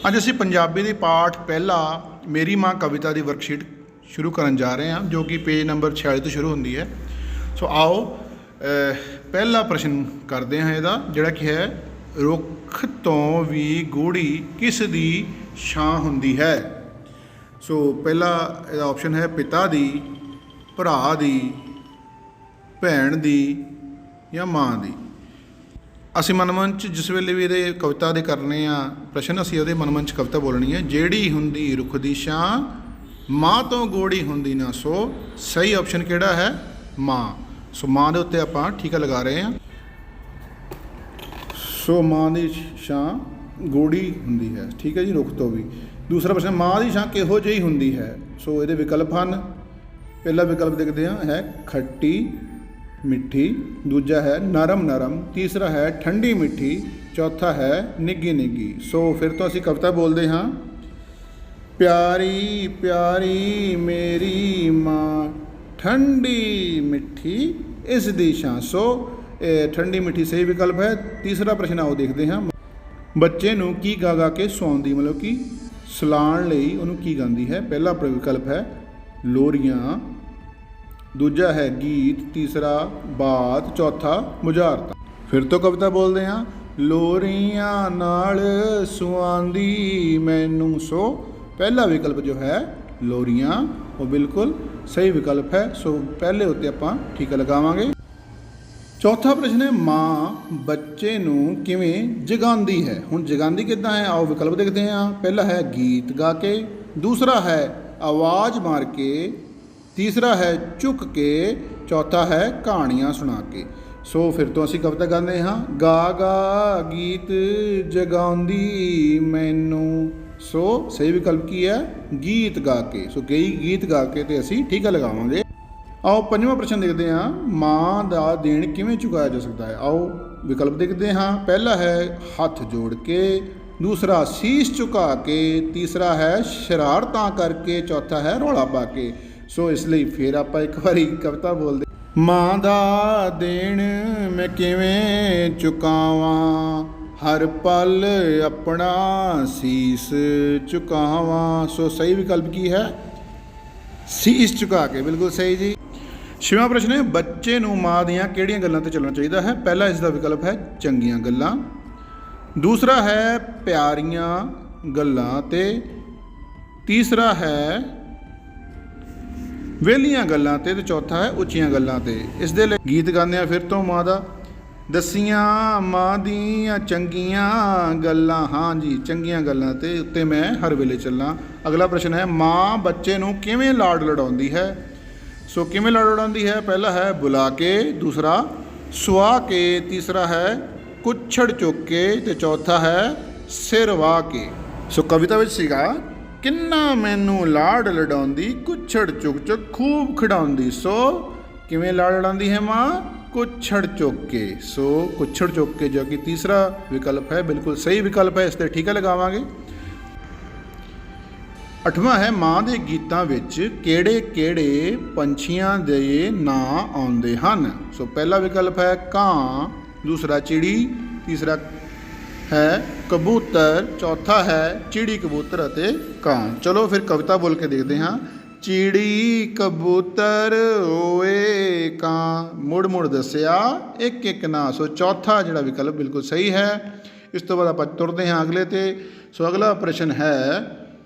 ਅੱਜ ਅਸੀਂ ਪੰਜਾਬੀ ਦੀ ਪਾਠ ਪਹਿਲਾ ਮੇਰੀ ਮਾਂ ਕਵਿਤਾ ਦੀ ਵਰਕਸ਼ੀਟ ਸ਼ੁਰੂ ਕਰਨ ਜਾ ਰਹੇ ਹਾਂ, ਜੋ ਕਿ ਪੇਜ ਨੰਬਰ 46 ਤੋਂ ਸ਼ੁਰੂ ਹੁੰਦੀ ਹੈ। ਸੋ ਆਓ ਪਹਿਲਾ ਪ੍ਰਸ਼ਨ ਕਰਦੇ ਹਾਂ ਇਹਦਾ, ਜਿਹੜਾ ਕਿ ਹੈ ਰੁੱਖ ਤੋਂ ਵੀ ਗੂੜੀ ਕਿਸ ਦੀ ਛਾਂ ਹੁੰਦੀ ਹੈ। ਸੋ ਪਹਿਲਾ ਇਹਦਾ ਆਪਸ਼ਨ ਹੈ ਪਿਤਾ ਦੀ, ਭਰਾ ਦੀ, ਭੈਣ ਦੀ ਜਾਂ ਮਾਂ ਦੀ। ਅਸੀਂ ਮਨਮੰਚ ਜਿਸ ਵੇਲੇ ਵੀ ਇਹਦੇ ਕਵਿਤਾ ਦੇ ਕਰਨੇ ਆ ਪ੍ਰਸ਼ਨ, ਅਸੀਂ ਉਹਦੇ ਮਨਮੰਚ ਕਵਿਤਾ ਬੋਲਣੀ ਹੈ। ਜਿਹੜੀ ਹੁੰਦੀ ਰੁੱਖ ਦੀ ਛਾਂ, ਮਾਂ ਤੋਂ ਗੋੜੀ ਹੁੰਦੀ ਨਾ ਸੋ। ਸਹੀ ਆਪਸ਼ਨ ਕਿਹੜਾ ਹੈ? ਮਾਂ। ਸੋ ਮਾਂ ਦੇ ਉੱਤੇ ਆਪਾਂ ਠੀਕਾ ਲਗਾ ਰਹੇ ਹਾਂ। ਸੋ ਮਾਂ ਦੀ ਛਾਂ ਗੋੜੀ ਹੁੰਦੀ ਹੈ, ਠੀਕ ਹੈ ਜੀ, ਰੁੱਖ ਤੋਂ ਵੀ। ਦੂਸਰਾ ਪ੍ਰਸ਼ਨ, ਮਾਂ ਦੀ ਛਾਂ ਕਿਹੋ ਜਿਹੀ ਹੁੰਦੀ ਹੈ? ਸੋ ਇਹਦੇ ਵਿਕਲਪ ਹਨ। ਪਹਿਲਾ ਵਿਕਲਪ ਦੇਖਦੇ ਹਾਂ, ਹੈ ਖੱਟੀ ਮਿੱਠੀ, ਦੂਜਾ ਹੈ ਨਰਮ ਨਰਮ, ਤੀਸਰਾ ਹੈ ਠੰਡੀ ਮਿੱਠੀ, ਚੌਥਾ ਹੈ ਨਿੱਗੀ ਨਿੱਗੀ। ਸੋ ਫਿਰ ਤੋਂ ਅਸੀਂ ਕਵਿਤਾ ਬੋਲਦੇ ਹਾਂ। ਪਿਆਰੀ ਪਿਆਰੀ ਮੇਰੀ ਮਾਂ, ਠੰਡੀ ਮਿੱਠੀ ਇਸ ਦੀ ਛਾਂ। ਸੋ ਠੰਡੀ ਮਿੱਠੀ ਸਹੀ ਵਿਕਲਪ ਹੈ। ਤੀਸਰਾ ਪ੍ਰਸ਼ਨ ਆਓ ਦੇਖਦੇ ਹਾਂ। ਬੱਚੇ ਨੂੰ ਕੀ ਗਾ ਗਾ ਕੇ ਸੌਂਦੀ, ਮਤਲਬ ਕਿ ਸੁਲਾਉਣ ਲਈ ਉਹਨੂੰ ਕੀ ਗਾਉਂਦੀ ਹੈ? ਪਹਿਲਾ ਵਿਕਲਪ ਹੈ ਲੋਰੀਆਂ, ਦੂਜਾ ਹੈ ਗੀਤ, ਤੀਸਰਾ ਬਾਤ, ਚੌਥਾ ਮੁਜ਼ਾਹਰਤਾਂ। ਫਿਰ ਤੋਂ ਕਵਿਤਾ ਬੋਲਦੇ ਹਾਂ। ਲੋਰੀਆਂ ਨਾਲ ਸੁਆਂਦੀ ਮੈਨੂੰ। ਸੋ ਪਹਿਲਾ ਵਿਕਲਪ ਜੋ ਹੈ ਲੋਰੀਆਂ, ਉਹ ਬਿਲਕੁਲ ਸਹੀ ਵਿਕਲਪ ਹੈ। ਸੋ ਪਹਿਲੇ ਉੱਤੇ ਆਪਾਂ ਠੀਕਾ ਲਗਾਵਾਂਗੇ। ਚੌਥਾ ਪ੍ਰਸ਼ਨ ਹੈ, ਮਾਂ ਬੱਚੇ ਨੂੰ ਕਿਵੇਂ ਜਗਾਉਂਦੀ ਹੈ? ਹੁਣ ਜਗਾਉਂਦੀ ਕਿੱਦਾਂ ਹੈ? ਆਓ ਵਿਕਲਪ ਦੇਖਦੇ ਹਾਂ। ਪਹਿਲਾ ਹੈ ਗੀਤ ਗਾ ਕੇ, ਦੂਸਰਾ ਹੈ ਆਵਾਜ਼ ਮਾਰ ਕੇ, ਤੀਸਰਾ ਹੈ ਚੁੱਕ ਕੇ, ਚੌਥਾ ਹੈ ਕਹਾਣੀਆਂ ਸੁਣਾ ਕੇ। ਸੋ ਫਿਰ ਤੋਂ ਅਸੀਂ ਕਵਿਤਾ ਗਾਉਂਦੇ ਹਾਂ। ਗਾ ਗਾ ਗੀਤ ਜਗਾਉਂਦੀ ਮੈਨੂੰ। ਸੋ ਸਹੀ ਵਿਕਲਪ ਕੀ ਹੈ? ਗੀਤ ਗਾ ਕੇ। ਸੋ ਗੀਤ ਗਾ ਕੇ ਤੇ ਅਸੀਂ ਠੀਕਾ ਲਗਾਵਾਂਗੇ। ਆਓ ਪੰਜਵਾਂ ਪ੍ਰਸ਼ਨ ਦੇਖਦੇ ਹਾਂ। ਮਾਂ ਦਾ ਦੇਣ ਕਿਵੇਂ ਚੁਕਾਇਆ ਜਾ ਸਕਦਾ ਹੈ? ਆਓ ਵਿਕਲਪ ਦੇਖਦੇ ਹਾਂ। ਪਹਿਲਾ ਹੈ ਹੱਥ ਜੋੜ ਕੇ, ਦੂਸਰਾ ਸੀਸ ਝੁਕਾ ਕੇ, ਤੀਸਰਾ ਹੈ ਸ਼ਰਾਰਤਾਂ ਕਰਕੇ, ਚੌਥਾ ਹੈ ਰੌਲਾ ਪਾ ਕੇ। ਸੋ ਇਸ ਲਈ ਫਿਰ ਆਪਾਂ ਇੱਕ ਵਾਰੀ ਕਵਿਤਾ ਬੋਲਦੇ। ਮਾਂ ਦਾ ਦੇਣ ਮੈਂ ਕਿਵੇਂ ਚੁਕਾਵਾਂ, ਹਰ ਪਲ ਆਪਣਾ ਸੀਸ ਝੁਕਾਵਾਂ। ਸੋ ਸਹੀ ਵਿਕਲਪ ਕੀ ਹੈ? ਸੀਸ ਝੁਕਾ ਕੇ, ਬਿਲਕੁਲ ਸਹੀ ਜੀ। ਛੇਵਾਂ ਪ੍ਰਸ਼ਨ ਹੈ, ਬੱਚੇ ਨੂੰ ਮਾਂ ਦੀਆਂ ਕਿਹੜੀਆਂ ਗੱਲਾਂ 'ਤੇ ਚੱਲਣਾ ਚਾਹੀਦਾ ਹੈ? ਪਹਿਲਾ ਇਸ ਦਾ ਵਿਕਲਪ ਹੈ ਚੰਗੀਆਂ ਗੱਲਾਂ, ਦੂਸਰਾ ਹੈ ਪਿਆਰੀਆਂ ਗੱਲਾਂ, ਤੇ ਤੀਸਰਾ ਹੈ ਵਿਹਲੀਆਂ ਗੱਲਾਂ 'ਤੇ, ਚੌਥਾ ਹੈ ਉੱਚੀਆਂ ਗੱਲਾਂ 'ਤੇ। ਇਸ ਦੇ ਲਈ ਗੀਤ ਗਾਉਂਦੇ ਹਾਂ ਫਿਰ ਤੋਂ ਮਾਂ ਦਾ। ਦੱਸੀਆਂ ਮਾਂ ਦੀਆਂ ਚੰਗੀਆਂ ਗੱਲਾਂ, ਹਾਂ ਜੀ, ਚੰਗੀਆਂ ਗੱਲਾਂ 'ਤੇ ਉੱਤੇ ਮੈਂ ਹਰ ਵੇਲੇ ਚੱਲਾਂ। ਅਗਲਾ ਪ੍ਰਸ਼ਨ ਹੈ, ਮਾਂ ਬੱਚੇ ਨੂੰ ਕਿਵੇਂ ਲਾਡ ਲਡਾਉਂਦੀ ਹੈ? ਸੋ ਕਿਵੇਂ ਲਾਡ ਲਡਾਉਂਦੀ ਹੈ? ਪਹਿਲਾ ਹੈ ਬੁਲਾ ਕੇ, ਦੂਸਰਾ ਸੁਆ ਕੇ, ਤੀਸਰਾ ਹੈ ਕੁੱਛੜ ਚੁੱਕ ਕੇ, ਤੇ ਚੌਥਾ ਹੈ ਸਿਰ ਵਾਹ ਕੇ। ਸੋ ਕਵਿਤਾ ਵਿੱਚ ਸੀਗਾ, ਕਿੰਨਾ ਮੈਨੂੰ ਲਾਡ ਲਡਾਉਂਦੀ, ਕੁੱਛੜ ਚੁੱਕ ਚੁੱਕ ਖੂਬ ਖਿਡਾਉਂਦੀ। ਸੋ ਕਿਵੇਂ ਲਾਡ ਲਡਾਉਂਦੀ ਹੈ ਮਾਂ? ਕੁੱਛੜ ਚੁੱਕ ਕੇ। ਸੋ ਕੁੱਛੜ ਚੁੱਕ ਕੇ, ਜੋ ਕਿ ਤੀਸਰਾ ਵਿਕਲਪ ਹੈ, ਬਿਲਕੁਲ ਸਹੀ ਵਿਕਲਪ ਹੈ। ਇਸ 'ਤੇ ਠੀਕਾ ਲਗਾਵਾਂਗੇ। ਅੱਠਵਾਂ ਹੈ, ਮਾਂ ਦੇ ਗੀਤਾਂ ਵਿੱਚ ਕਿਹੜੇ ਕਿਹੜੇ ਪੰਛੀਆਂ ਦੇ ਨਾਂ ਆਉਂਦੇ ਹਨ? ਸੋ ਪਹਿਲਾ ਵਿਕਲਪ ਹੈ ਕਾਂ, ਦੂਸਰਾ ਚਿੜੀ, ਤੀਸਰਾ ਹੈ ਕਬੂਤਰ, ਚੌਥਾ ਹੈ ਚਿੜੀ, ਕਬੂਤਰ ਅਤੇ ਕਾਂ। ਚਲੋ ਫਿਰ ਕਵਿਤਾ ਬੋਲ ਕੇ ਦੇਖਦੇ ਹਾਂ। ਚਿੜੀ ਕਬੂਤਰ ਓਏ ਕਾਂ, ਮੁੜ ਮੁੜ ਦੱਸਿਆ ਇੱਕ ਇੱਕ ਨਾਂ। ਸੋ ਚੌਥਾ ਜਿਹੜਾ ਵਿਕਲਪ ਬਿਲਕੁਲ ਸਹੀ ਹੈ। ਇਸ ਤੋਂ ਬਾਅਦ ਆਪਾਂ ਤੁਰਦੇ ਹਾਂ ਅਗਲੇ 'ਤੇ। ਸੋ ਅਗਲਾ ਪ੍ਰਸ਼ਨ ਹੈ,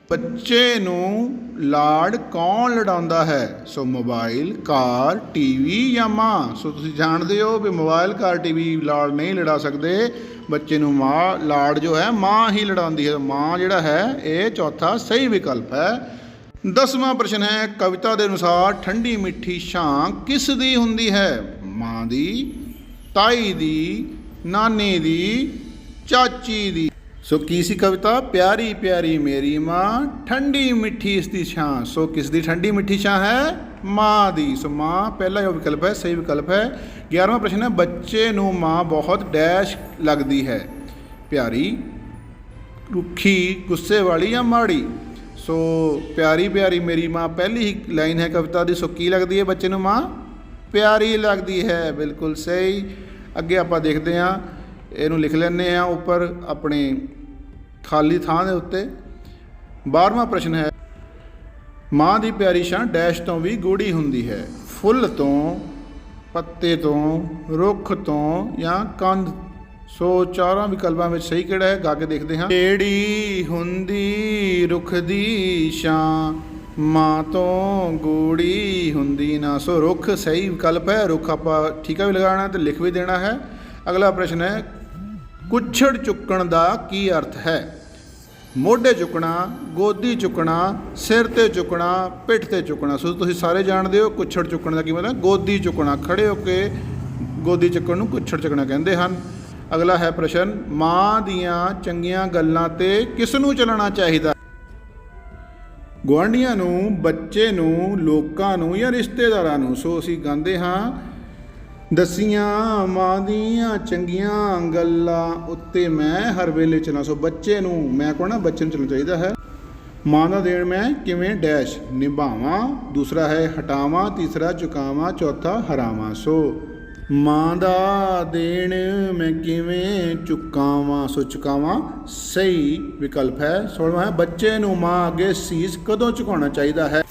ਬੱਚੇ ਨੂੰ ਲਾਡ ਕੌਣ ਲਡਾਉਂਦਾ ਹੈ? ਸੋ ਮੋਬਾਈਲ, ਕਾਰ, ਟੀਵੀ ਜਾਂ ਮਾਂ? ਸੋ ਤੁਸੀਂ ਜਾਣਦੇ ਹੋ ਵੀ ਮੋਬਾਈਲ, ਕਾਰ, ਟੀਵੀ ਲਾਡ ਨਹੀਂ ਲਡਾ ਸਕਦੇ। ਬੱਚੇ ਨੂੰ ਮਾਂ ਲਾਡ ਜੋ ਹੈ ਮਾਂ ਹੀ ਲਡਾਉਂਦੀ ਹੈ। ਮਾਂ ਜਿਹੜਾ ਹੈ ਇਹ ਚੌਥਾ ਸਹੀ ਵਿਕਲਪ ਹੈ। 10ਵਾਂ ਪ੍ਰਸ਼ਨ ਹੈ, ਕਵਿਤਾ ਦੇ ਅਨੁਸਾਰ ਠੰਡੀ ਮਿੱਠੀ ਛਾਂ ਕਿਸ ਦੀ ਹੁੰਦੀ ਹੈ? ਮਾਂ ਦੀ, ਤਾਈ ਦੀ, ਨਾਨੀ ਦੀ, ਚਾਚੀ ਦੀ। ਸੋ ਕੀ ਸੀ ਕਵਿਤਾ? ਪਿਆਰੀ ਪਿਆਰੀ ਮੇਰੀ ਮਾਂ, ਠੰਡੀ ਮਿੱਠੀ ਇਸ ਦੀ ਛਾਂ। ਸੋ ਕਿਸ ਦੀ ਠੰਡੀ ਮਿੱਠੀ ਛਾਂ ਹੈ? ਮਾਂ ਦੀ। ਸੋ ਮਾਂ ਪਹਿਲਾ ਜੋ ਵਿਕਲਪ ਹੈ ਸਹੀ ਵਿਕਲਪ ਹੈ। 11ਵਾਂ ਪ੍ਰਸ਼ਨ ਹੈ, ਬੱਚੇ ਨੂੰ ਮਾਂ ਬਹੁਤ ਡੈਸ਼ ਲੱਗਦੀ ਹੈ? ਪਿਆਰੀ, ਰੁੱਖੀ, ਗੁੱਸੇ ਵਾਲੀ ਜਾਂ ਮਾੜੀ? ਸੋ ਪਿਆਰੀ ਪਿਆਰੀ ਮੇਰੀ ਮਾਂ ਪਹਿਲੀ ਹੀ ਲਾਈਨ ਹੈ ਕਵਿਤਾ ਦੀ। ਸੋ ਕੀ ਲੱਗਦੀ ਹੈ ਬੱਚੇ ਨੂੰ ਮਾਂ? ਪਿਆਰੀ ਲੱਗਦੀ ਹੈ, ਬਿਲਕੁਲ ਸਹੀ। ਅੱਗੇ ਆਪਾਂ ਦੇਖਦੇ ਹਾਂ, ਇਹਨੂੰ ਲਿਖ ਲੈਂਦੇ ਹਾਂ ਉੱਪਰ ਆਪਣੇ ਖਾਲੀ ਥਾਂ ਦੇ ਉੱਤੇ। 12ਵਾਂ ਪ੍ਰਸ਼ਨ ਹੈ, ਮਾਂ ਦੀ ਪਿਆਰੀ ਛਾਂ ਡੈਸ਼ ਤੋਂ ਵੀ ਗੂੜੀ ਹੁੰਦੀ ਹੈ, ਫੁੱਲ ਤੋਂ, ਪੱਤੇ ਤੋਂ, ਰੁੱਖ ਤੋਂ ਜਾਂ ਕੰਧ। ਸੋ ਚਾਰਾਂ ਵਿਕਲਪਾਂ ਵਿੱਚ ਸਹੀ ਕਿਹੜਾ ਹੈ, ਗਾ ਕੇ ਦੇਖਦੇ ਹਾਂ। ਜਿਹੜੀ ਹੁੰਦੀ ਰੁੱਖ ਦੀ ਛਾਂ, ਮਾਂ ਤੋਂ ਗੂੜੀ ਹੁੰਦੀ ਨਾ। ਸੋ ਰੁੱਖ ਸਹੀ ਵਿਕਲਪ ਹੈ, ਰੁੱਖ ਆਪਾਂ ਠੀਕਾ ਵੀ ਲਗਾਉਣਾ ਤੇ ਲਿਖ ਵੀ ਦੇਣਾ ਹੈ। ਅਗਲਾ ਪ੍ਰਸ਼ਨ ਹੈ, ਕੁੱਛੜ ਚੁੱਕਣ ਦਾ ਕੀ ਅਰਥ ਹੈ? ਮੋਢੇ ਚੁੱਕਣਾ, ਗੋਦੀ ਚੁੱਕਣਾ, ਸਿਰ ਤੇ ਚੁੱਕਣਾ, ਪਿੱਠ ਤੇ ਚੁੱਕਣਾ। ਸੋ ਤੁਸੀਂ ਸਾਰੇ ਜਾਣਦੇ ਹੋ ਕੁੱਛੜ ਚੁੱਕਣ ਦਾ ਕੀ ਮਤਲਬ, ਗੋਦੀ ਚੁੱਕਣਾ, ਖੜੇ ਹੋ ਕੇ ਗੋਦੀ ਚੁੱਕਣ ਨੂੰ ਕੁੱਛੜ ਚੁੱਕਣਾ ਕਹਿੰਦੇ ਹਨ। ਅਗਲਾ ਹੈ ਪ੍ਰਸ਼ਨ, ਮਾਂ ਦੀਆਂ ਚੰਗੀਆਂ ਗੱਲਾਂ ਤੇ ਕਿਸ ਨੂੰ ਚੱਲਣਾ ਚਾਹੀਦਾ? ਗੁਆਂਢੀਆਂ ਨੂੰ, ਬੱਚੇ ਨੂੰ, ਲੋਕਾਂ ਨੂੰ ਜਾਂ ਰਿਸ਼ਤੇਦਾਰਾਂ ਨੂੰ। ਸੋ ਅਸੀਂ ਗਾਉਂਦੇ ਹਾਂ, ਦਸੀਆਂ ਮਾਂ ਦੀਆਂ ਚੰਗੀਆਂ ਗੱਲਾਂ ਉੱਤੇ ਮੈਂ ਹਰ ਵੇਲੇ ਚੱਲਾਂ। ਸੋ ਬੱਚੇ ਨੂੰ, ਮੈਂ ਕਹਣਾ ਬੱਚੇ ਨੂੰ ਚੱਲਣਾ ਚਾਹੀਦਾ ਹੈ। ਮਾਂ ਦਾ ਦੇਣ ਮੈਂ ਕਿਵੇਂ ਡੈਸ਼ ਨਿਭਾਵਾਂ, ਦੂਸਰਾ ਹੈ ਹਟਾਵਾਂ, ਤੀਸਰਾ ਚੁਕਾਵਾਂ, ਚੌਥਾ ਹਰਾਵਾਂ। ਸੋ ਮਾਂ ਦਾ ਦੇਣ ਮੈਂ ਕਿਵੇਂ ਚੁਕਾਵਾਂ, ਸੋ ਚੁਕਾਵਾਂ ਸਹੀ ਵਿਕਲਪ ਹੈ। 16ਵਾਂ ਹੈ, ਬੱਚੇ ਨੂੰ ਮਾਂ ਅੱਗੇ ਸੀਸ ਕਦੋਂ ਝੁਕਾਉਣਾ ਚਾਹੀਦਾ ਹੈ?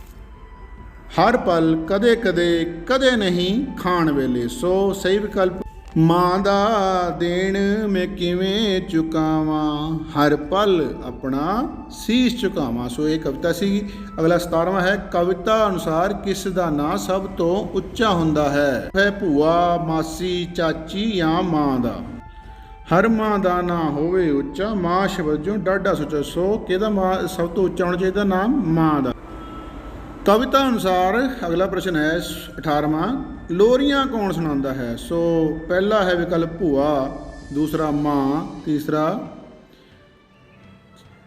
ਹਰ ਪਲ, ਕਦੇ ਕਦੇ, ਕਦੇ ਨਹੀਂ, ਖਾਣ ਵੇਲੇ। ਸੋ ਸਹੀ ਵਿਕਲਪ, ਮਾਂ ਦਾ ਦੇਣ ਮੈਂ ਕਿਵੇਂ ਚੁਕਾਵਾਂ, ਹਰ ਪਲ ਆਪਣਾ ਸੀਸ ਝੁਕਾਵਾਂ। ਸੋ ਇਹ ਕਵਿਤਾ ਸੀ। ਅਗਲਾ 17ਵਾਂ ਹੈ, ਕਵਿਤਾ ਅਨੁਸਾਰ ਕਿਸ ਦਾ ਨਾਂ ਸਭ ਤੋਂ ਉੱਚਾ ਹੁੰਦਾ ਹੈ? ਭੂਆ, ਮਾਸੀ, ਚਾਚੀ ਜਾਂ ਮਾਂ ਦਾ। ਹਰ ਮਾਂ ਦਾ ਨਾਂ ਹੋਵੇ ਉੱਚਾ, ਮਾਂ ਸ਼ਬਦ ਜੋ ਡਾਢਾ ਸੁੱਚਾ। ਸੋ ਕਿਹਦਾ ਮਾਂ ਸਭ ਤੋਂ ਉੱਚਾ ਹੋਣਾ ਚਾਹੀਦਾ? ਨਾਮ ਮਾਂ ਦਾ। ਕਵਿਤਾ ਅਨੁਸਾਰ ਅਗਲਾ ਪ੍ਰਸ਼ਨ ਹੈ 18ਵਾਂ, ਲੋਰੀਆਂ ਕੌਣ ਸੁਣਾਉਂਦਾ ਹੈ? ਸੋ ਪਹਿਲਾ ਹੈ ਵਿਕਲਪ ਭੂਆ, ਦੂਸਰਾ ਮਾਂ, ਤੀਸਰਾ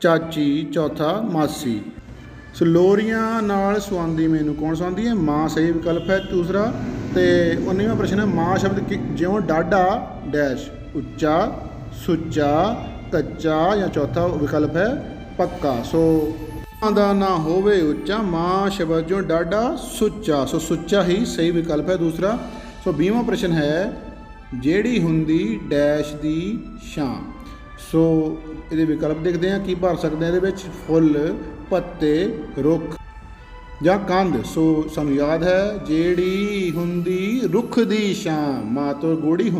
ਚਾਚੀ, ਚੌਥਾ ਮਾਸੀ। ਸੋ ਲੋਰੀਆਂ ਨਾਲ ਸੁਆਉਂਦੀ ਮੈਨੂੰ ਕੌਣ ਸੁਆਉਂਦੀ ਹੈ? ਮਾਂ ਸਹੀ ਵਿਕਲਪ ਹੈ ਦੂਸਰਾ। ਤੇ 19ਵਾਂ ਪ੍ਰਸ਼ਨ ਹੈ, ਮਾਂ ਸ਼ਬਦ ਜਿਉਂ ਡਾਢਾ ਡੈਸ਼, ਉੱਚਾ, ਸੁੱਚਾ, ਕੱਚਾ ਜਾਂ ਚੌਥਾ ਵਿਕਲਪ ਹੈ ਪੱਕਾ। ਸੋ ਮਾਂ ਦਾ ਨਾਂ ਹੋਵੇ ਉੱਚਾ, ਮਾਂ ਸ਼ਬਦ ਜੋ ਡਾਢਾ ਸੁੱਚਾ। ਸੋ ਸੁੱਚਾ ਹੀ ਸਹੀ ਵਿਕਲਪ ਹੈ ਦੂਸਰਾ। ਸੋ 20ਵਾਂ ਪ੍ਰਸ਼ਨ ਹੈ, ਜਿਹੜੀ ਹੁੰਦੀ ਡੈਸ਼ ਦੀ ਛਾਂ। ਸੋ ਇਹਦੇ ਵਿਕਲਪ ਦੇਖਦੇ ਹਾਂ ਕੀ ਭਰ ਸਕਦੇ ਹਾਂ ਇਹਦੇ ਵਿੱਚ, ਫੁੱਲ, ਪੱਤੇ, ਰੁੱਖ ਜਾਂ ਕੰਧ। ਸੋ ਸਾਨੂੰ ਯਾਦ ਹੈ, ਜਿਹੜੀ ਹੁੰਦੀ ਰੁੱਖ ਦੀ ਛਾਂ, ਮਾਂ ਤੋਂ ਗੂੜੀ ਹੁੰਦੀ